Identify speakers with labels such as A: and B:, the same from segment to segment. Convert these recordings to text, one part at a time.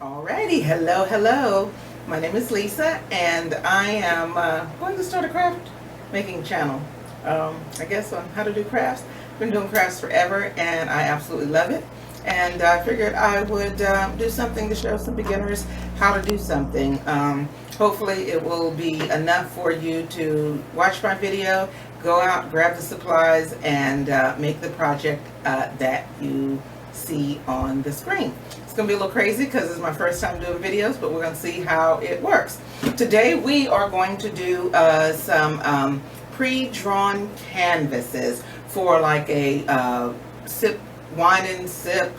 A: Alrighty, hello, hello. My name is Lisa, and I am going to start a craft making channel. I guess on how to do crafts. I've been doing crafts forever, and I absolutely love it. And I figured I would do something to show some beginners how to do something. Hopefully, it will be enough for you to watch my video, go out, grab the supplies, and make the project that you see on the screen. It's going to be a little crazy because it's my first time doing videos, but we're going to see how it works. Today we are going to do some pre-drawn canvases for like a sip, wine and sip,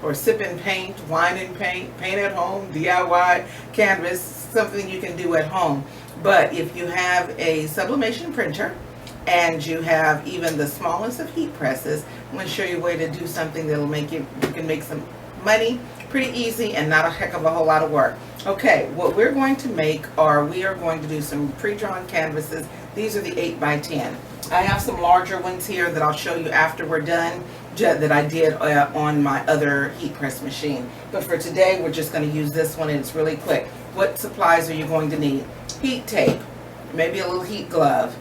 A: or sip and paint, wine and paint at home, DIY canvas, something you can do at home. But if you have a sublimation printer and you have even the smallest of heat presses, I'm going to show you a way to do something that'll make you can make some money pretty easy and not a heck of a whole lot of work. Okay, what we're going to make are, we are going to do some pre-drawn canvases. These are the 8x10. I have some larger ones here that I'll show you after we're done that I did on my other heat press machine. But for today, we're just going to use this one, and it's really quick. What supplies are you going to need? Heat tape, maybe a little heat glove.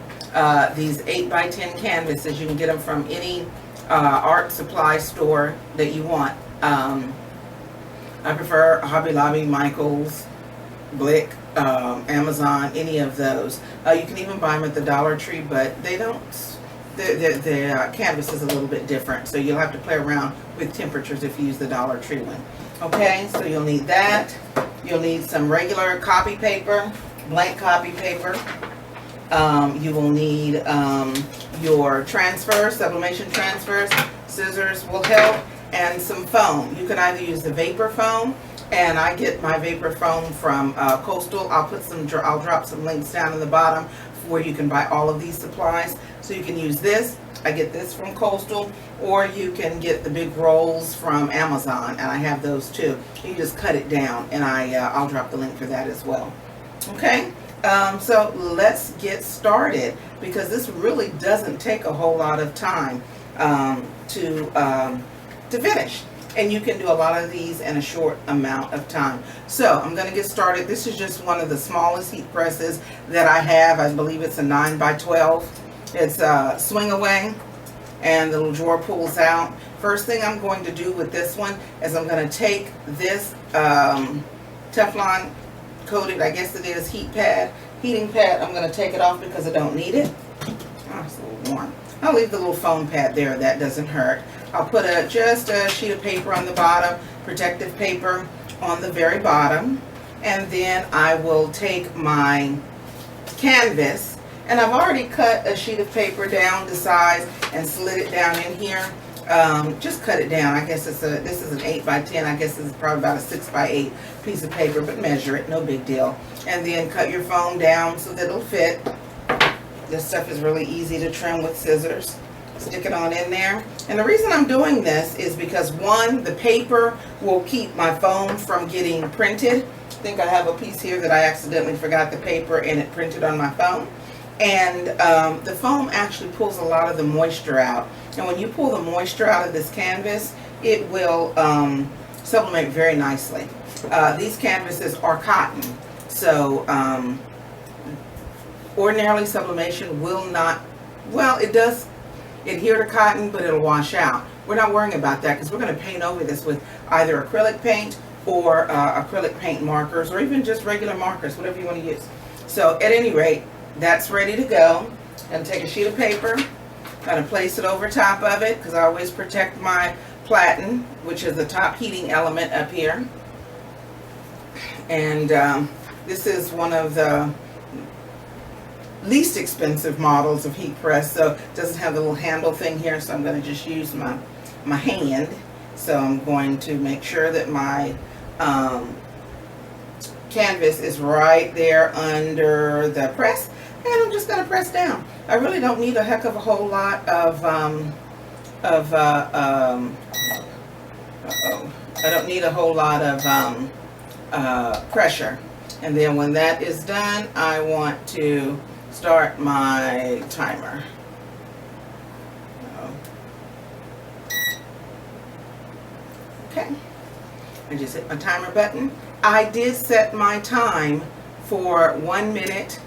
A: These 8x10 canvases, you can get them from any art supply store that you want. I prefer Hobby Lobby, Michael's, Blick, Amazon, any of those. You can even buy them at the Dollar Tree, but they don't, the canvas is a little bit different, so you'll have to play around with temperatures if you use the Dollar Tree one. Okay, so you'll need that. You'll need some regular copy paper, blank copy paper. You will need your transfers, sublimation transfers. Scissors will help, and some foam. You can either use the vapor foam, and I get my vapor foam from Coastal. I'll drop some links down in the bottom where you can buy all of these supplies. So you can use this. I get this from Coastal, or you can get the big rolls from Amazon, and I have those too. You just cut it down, and I'll drop the link for that as well. Okay. So let's get started, because this really doesn't take a whole lot of time to finish, and you can do a lot of these in a short amount of time. So I'm going to get started. This is just one of the smallest heat presses that I have. I believe it's a 9x12. It's a swing away, and the little drawer pulls out. First thing I'm going to do with this one is I'm going to take this Teflon coated, I guess it is, heating pad. I'm going to take it off because I don't need it. Oh, it's a little warm. I'll leave the little foam pad there. That doesn't hurt. I'll put just a sheet of paper on the bottom, protective paper on the very bottom, and then I will take my canvas, and I've already cut a sheet of paper down to size and slid it down in here. Just cut it down. I guess this is an 8x10. I guess this is probably about a 6x8 piece of paper, but measure it, no big deal. And then cut your foam down so that it'll fit. This stuff is really easy to trim with scissors. Stick it on in there. And the reason I'm doing this is because, one, the paper will keep my foam from getting printed. I think I have a piece here that I accidentally forgot the paper and it printed on my foam. And the foam actually pulls a lot of the moisture out. And when you pull the moisture out of this canvas, it will sublimate very nicely. These canvases are cotton, so ordinarily sublimation will not, well, it does adhere to cotton, but it'll wash out. We're not worrying about that because we're going to paint over this with either acrylic paint or acrylic paint markers, or even just regular markers, whatever you want to use. So at any rate, that's ready to go. I'm going to take a sheet of paper, kind of place it over top of it, because I always protect my platen, which is the top heating element up here. And this is one of the least expensive models of heat press, so it doesn't have the little handle thing here, so I'm going to just use my hand. So I'm going to make sure that my canvas is right there under the press, and I'm just going to press down. I really don't need a heck of a whole lot of I don't need a whole lot of pressure. And then when that is done, I want to start my timer. Okay. I just hit my timer button. I did set my time for 1 minute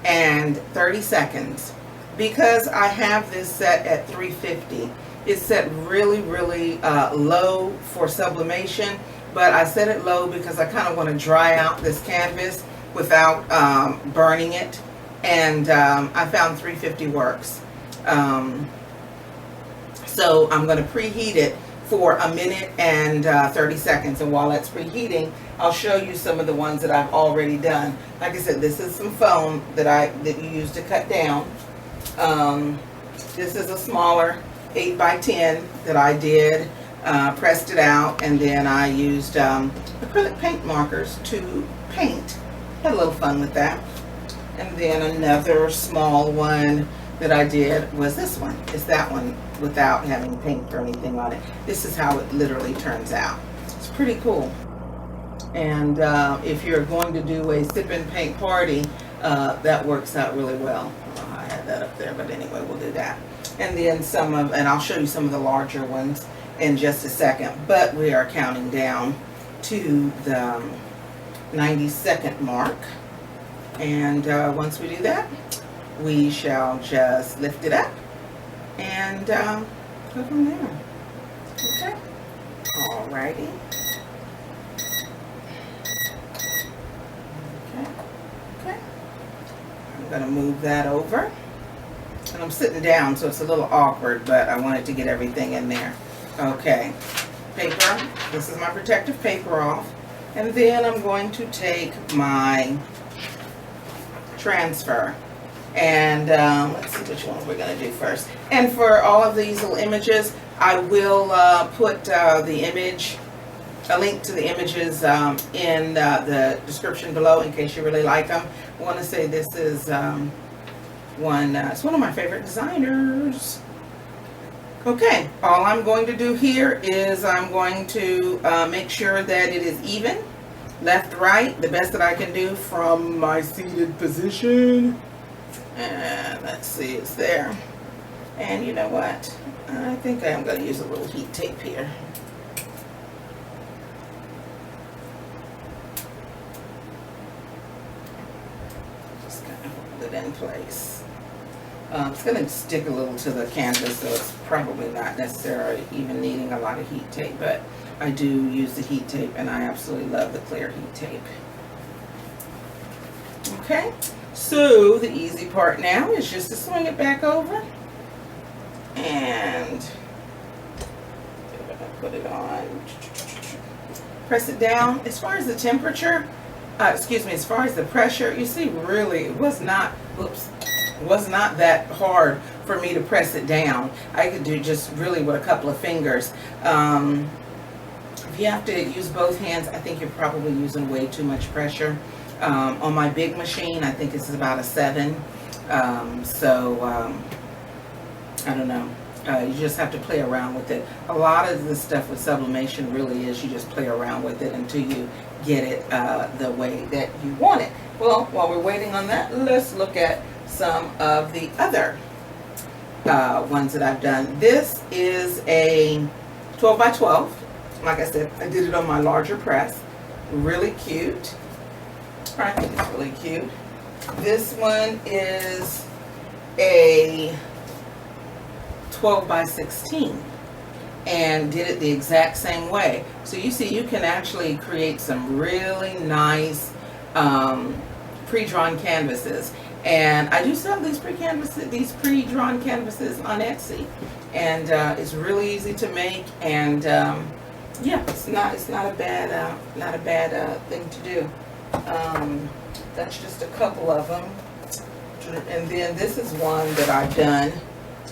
A: and 30 seconds because I have this set at 350. It's set really, really low for sublimation, but I set it low because I kind of want to dry out this canvas without burning it, and I found 350 works. So I'm going to preheat it for 1 minute and 30 seconds, and while that's preheating, I'll show you some of the ones that I've already done. Like I said, this is some foam that you use to cut down. This is a smaller 8 by 10 that I did, pressed it out, and then I used acrylic paint markers to paint. Had a little fun with that. And then another small one that I did was this one. It's that one without having paint or anything on it. This is how it literally turns out. It's pretty cool. And if you're going to do a sip and paint party, that works out really well. I had that up there, but anyway, we'll do that. And then and I'll show you some of the larger ones in just a second. But we are counting down to the 90-second mark. And once we do that, we shall just lift it up and go from there. Okay. Alrighty. Okay. I'm going to move that over. And I'm sitting down, so it's a little awkward, but I wanted to get everything in there. Okay. Paper. This is my protective paper off. And then I'm going to take my transfer. And let's see which one we're going to do first. And for all of these little images, I will put a link to the images in the description below in case you really like them. I want to say this is it's one of my favorite designers. Okay, all I'm going to do here is I'm going to make sure that it is even, left, right, the best that I can do from my seated position. And let's see, it's there. And you know what? I think I am going to use a little heat tape here. Just kind of hold it in place. It's going to stick a little to the canvas, so it's probably not necessarily even needing a lot of heat tape, but I do use the heat tape, and I absolutely love the clear heat tape. Okay. So the easy part now is just to swing it back over and put it on, press it down. As far as the temperature, as far as the pressure, you see really it was not that hard for me to press it down. I could do just really with a couple of fingers. If you have to use both hands, I think you're probably using way too much pressure. On my big machine, I think this is about a 7. I don't know. You just have to play around with it. A lot of the stuff with sublimation really is you just play around with it until you get it the way that you want it. Well, while we're waiting on that, let's look at some of the other ones that I've done. This is a 12 by 12. Like I said, I did it on my larger press. Really cute. I think it's really cute. This one is a 12 by 16 and did it the exact same way. So you see, you can actually create some really nice pre-drawn canvases. And I do sell these pre-drawn canvases on Etsy, and it's really easy to make. And yeah, it's not a bad thing to do. That's just a couple of them. And then this is one that I've done,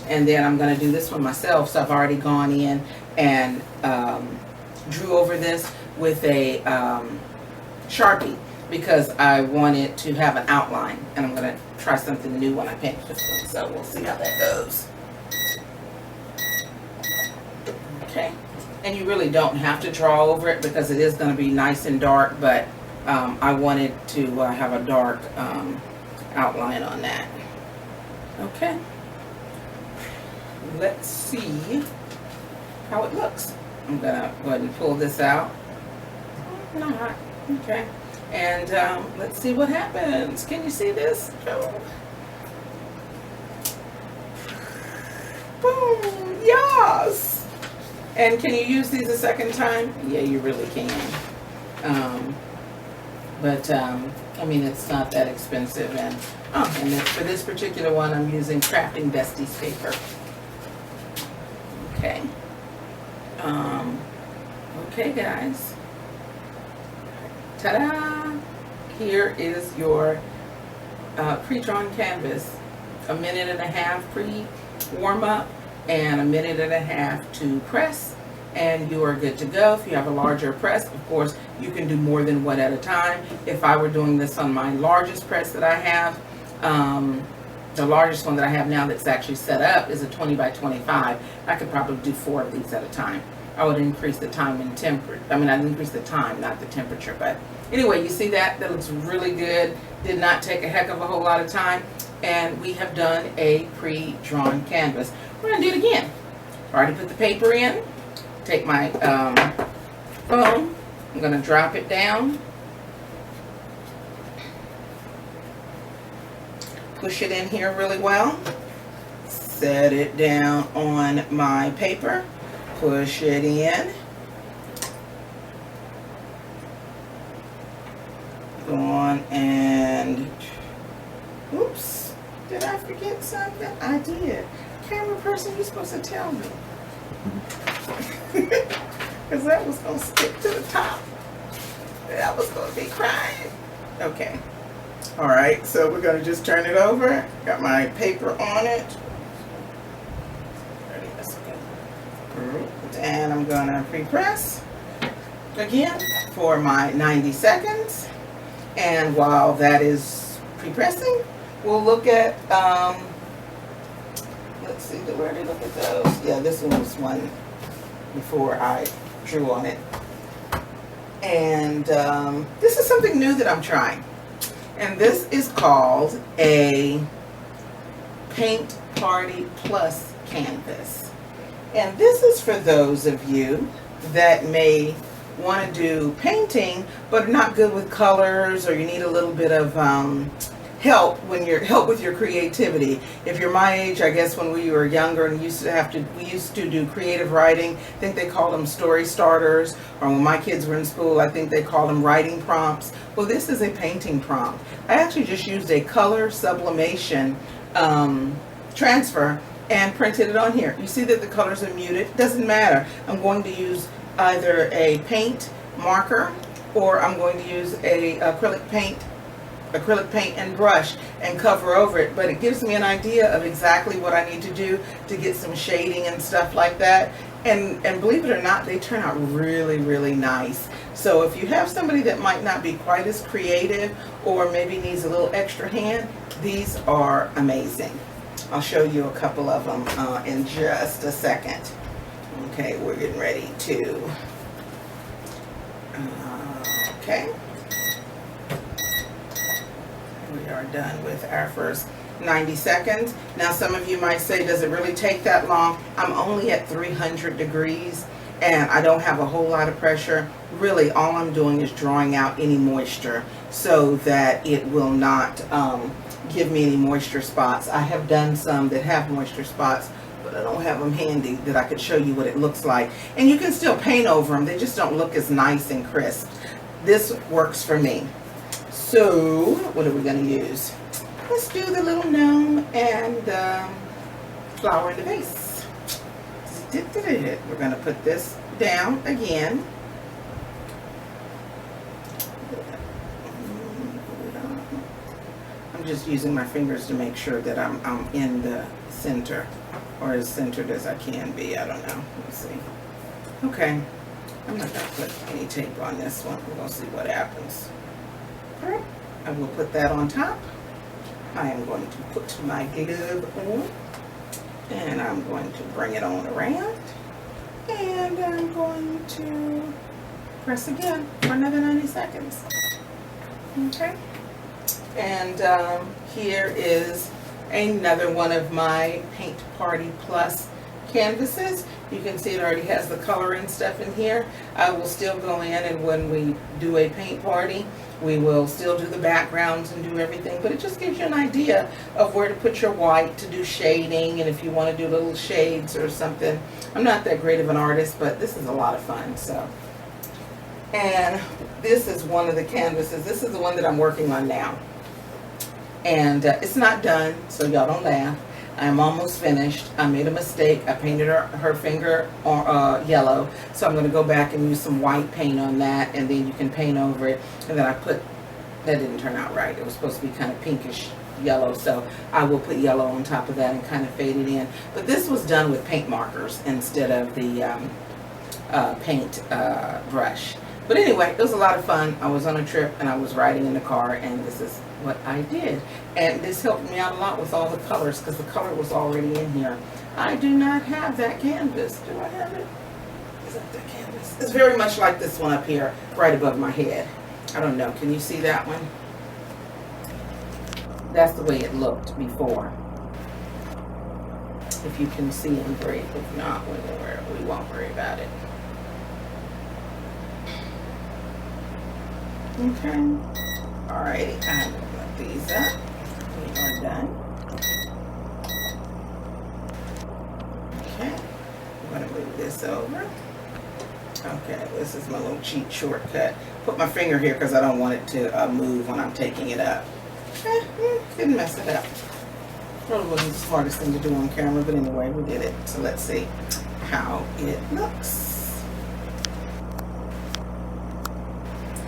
A: and then I'm going to do this one myself. So I've already gone in and drew over this with a Sharpie because I wanted to have an outline, and I'm going to try something new when I paint this one. So we'll see how that goes. Okay, and you really don't have to draw over it because it is going to be nice and dark, but I wanted to have a dark outline on that. Okay, let's see how it looks. I'm gonna go ahead and pull this out Not hot. Okay. And let's see what happens. Can you see this? Oh. Boom! Yes! And can you use these a second time? Yeah, you really can. I mean, it's not that expensive. And for this particular one, I'm using Crafting Besties paper. Okay. Okay, guys. Ta-da! Here is your pre-drawn canvas. A minute and a half pre-warm up and a minute and a half to press, and you are good to go. If you have a larger press, of course, you can do more than one at a time. If I were doing this on my largest press that I have, the largest one that I have now that's actually set up is a 20 by 25. I could probably do 4 of these at a time. I would increase the time and I'd increase the time, not the temperature. But anyway, you see that? That looks really good. Did not take a heck of a whole lot of time. And we have done a pre-drawn canvas. We're going to do it again. Already put the paper in. Take my foam. I'm going to drop it down. Push it in here really well. Set it down on my paper. Push it in. Go on and, oops, did I forget something? I did. Camera person, you're supposed to tell me. Because that was going to stick to the top. That was going to be crying. Okay. All right, so we're going to just turn it over. Got my paper on it. And I'm going to pre-press again for my 90 seconds. And while that is pre-pressing, we'll look at, let's see, where did I look at those? Yeah, this one was one before I drew on it. And this is something new that I'm trying. And this is called a Paint Party Plus canvas. And this is for those of you that may want to do painting but are not good with colors, or you need a little bit of help with your creativity. If you're my age, I guess when we were younger and we used to do creative writing, I think they called them story starters, or when my kids were in school, I think they called them writing prompts. Well, this is a painting prompt. I actually just used a color sublimation transfer and printed it on here. You see that the colors are muted. Doesn't matter. I'm going to use either a paint marker, or I'm going to use a acrylic paint and brush and cover over it, but it gives me an idea of exactly what I need to do to get some shading and stuff like that. And believe it or not, they turn out really, really nice. So if you have somebody that might not be quite as creative, or maybe needs a little extra hand, these are amazing. I'll show you a couple of them in just a second. Okay, we're getting ready to, okay. We are done with our first 90 seconds. Now, some of you might say, does it really take that long? I'm only at 300 degrees and I don't have a whole lot of pressure. Really, all I'm doing is drawing out any moisture so that it will not give me any moisture spots. I have done some that have moisture spots, but I don't have them handy that I could show you what it looks like. And you can still paint over them. They just don't look as nice and crisp. This works for me. So what are we going to use? Let's do the little gnome and flower in the vase. We're going to put this down again. I'm just using my fingers to make sure that I'm in the center, or as centered as I can be. I don't know. Let's see. Okay. I'm not going to put any tape on this one. We're going to see what happens. Alright, I will put that on top. I am going to put my glove on, and I'm going to bring it on around, and I'm going to press again for another 90 seconds. Okay, and here is another one of my Paint Party Plus canvases. You can see it already has the color and stuff in here. I will still go in, and when we do a paint party, we will still do the backgrounds and do everything, but it just gives you an idea of where to put your white to do shading, and if you want to do little shades or something. I'm not that great of an artist, but this is a lot of fun. So, and this is one of the canvases. This is the one that I'm working on now, and it's not done, so y'all don't laugh. I'm almost finished. I made a mistake. I painted her finger yellow, so I'm going to go back and use some white paint on that, and then you can paint over it. And then I put, that didn't turn out right. It was supposed to be kind of pinkish yellow, so I will put yellow on top of that and kind of fade it in. But this was done with paint markers instead of the paint brush. But anyway, it was a lot of fun. I was on a trip and I was riding in the car, and this is what I did. And this helped me out a lot with all the colors, because the color was already in here. I do not have that canvas. Do I have it? Is that the canvas? It's very much like this one up here, right above my head. I don't know. Can you see that one? That's the way it looked before. If you can see it, great. If not, we won't worry about it. Okay. Alrighty. I'm going to let these up. We are done. Okay. I'm going to move this over. Okay. This is my little cheat shortcut. Put my finger here because I don't want it to move when I'm taking it up. Didn't mess it up. Probably wasn't the smartest thing to do on camera, but anyway, we did it. So let's see how it looks.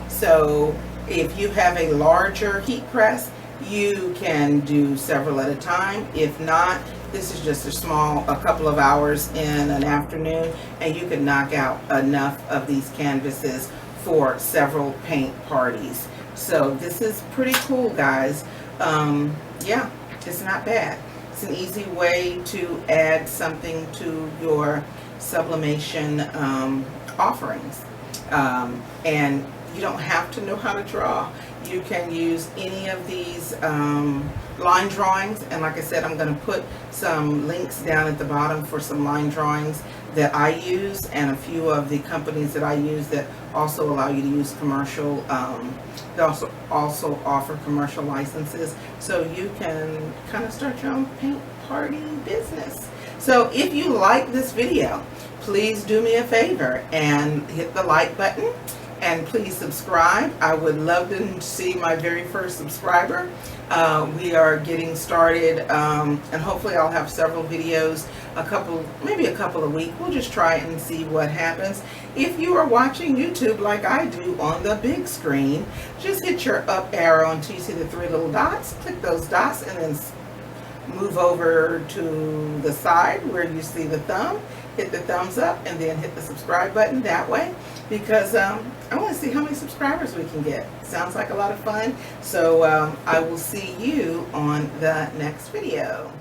A: So if you have a larger heat press, you can do several at a time. If not, this is just a couple of hours in an afternoon, and you can knock out enough of these canvases for several paint parties. So this is pretty cool, guys. Yeah, it's not bad. It's an easy way to add something to your sublimation offerings. And you don't have to know how to draw. You can use any of these line drawings, and like I said, I'm going to put some links down at the bottom for some line drawings that I use, and a few of the companies that I use that also allow you to use commercial, they also offer commercial licenses, so you can kind of start your own paint party business. So if you like this video, please do me a favor and hit the like button. And please subscribe. I would love to see my very first subscriber. We are getting started, and hopefully I'll have several videos, maybe a couple a week. We'll just try and see what happens. If you are watching YouTube like I do on the big screen, just hit your up arrow until you see the 3 little dots. Click those dots and then move over to the side where you see the thumb. Hit the thumbs up and then hit the subscribe button that way, because I want to see how many subscribers we can get. Sounds like a lot of fun. So I will see you on the next video.